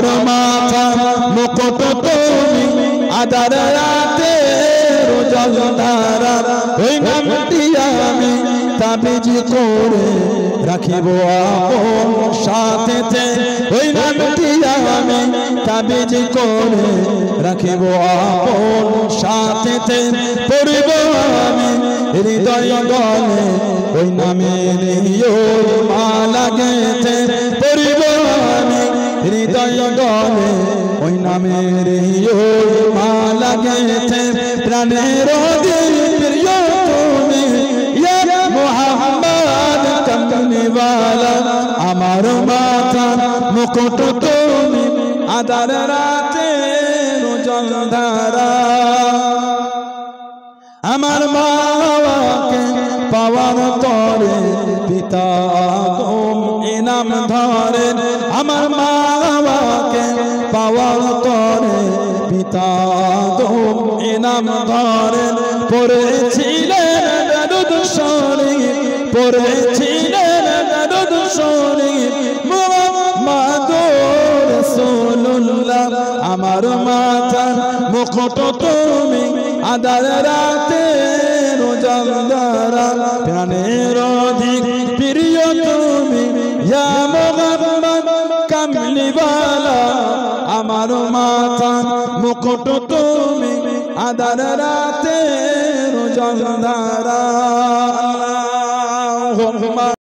আমার মাথা মুকুট তুমি আদার রাতে রোজগারা ওই নামটি আমি তাবিজ করে রাখিব আপন সাথেতে ওই নামটি আমি তাবিজ করে রাখিব আপন সাথেতে পড়ব আমি হৃদয় গলে ওই নামের মালা গেঁথে পড়ব আমি হৃদয় গলে ওই নামের মালা গেঁথে প্রাণের প্রিয় তুমি ইয়া মুহাম্মদ কমলিওয়ালা আমার মাথা মুকুট তুমি আদার রাতে রোজগারা আমার মাকে পাওয়ার তরে পিতা তুম ইনাম ধরেন আমার মাকে পাওয়ার তরে পিতা তুম ইনাম ধরেন পড়েছিলেন দরুদ শরীফ পড়েছিলেন দরুদ শরীফ মুহাম্মাদুর রাসূলুল্লাহ আমার মাথার মুকুট তুমি আদার রাতে রোজগারা প্রাণের অধিক প্রিয় তুমি ইয়া মুহাম্মদ কামলিওয়ালা আমার মাথার মুকুট তুমি আদার রাতে রোজগারা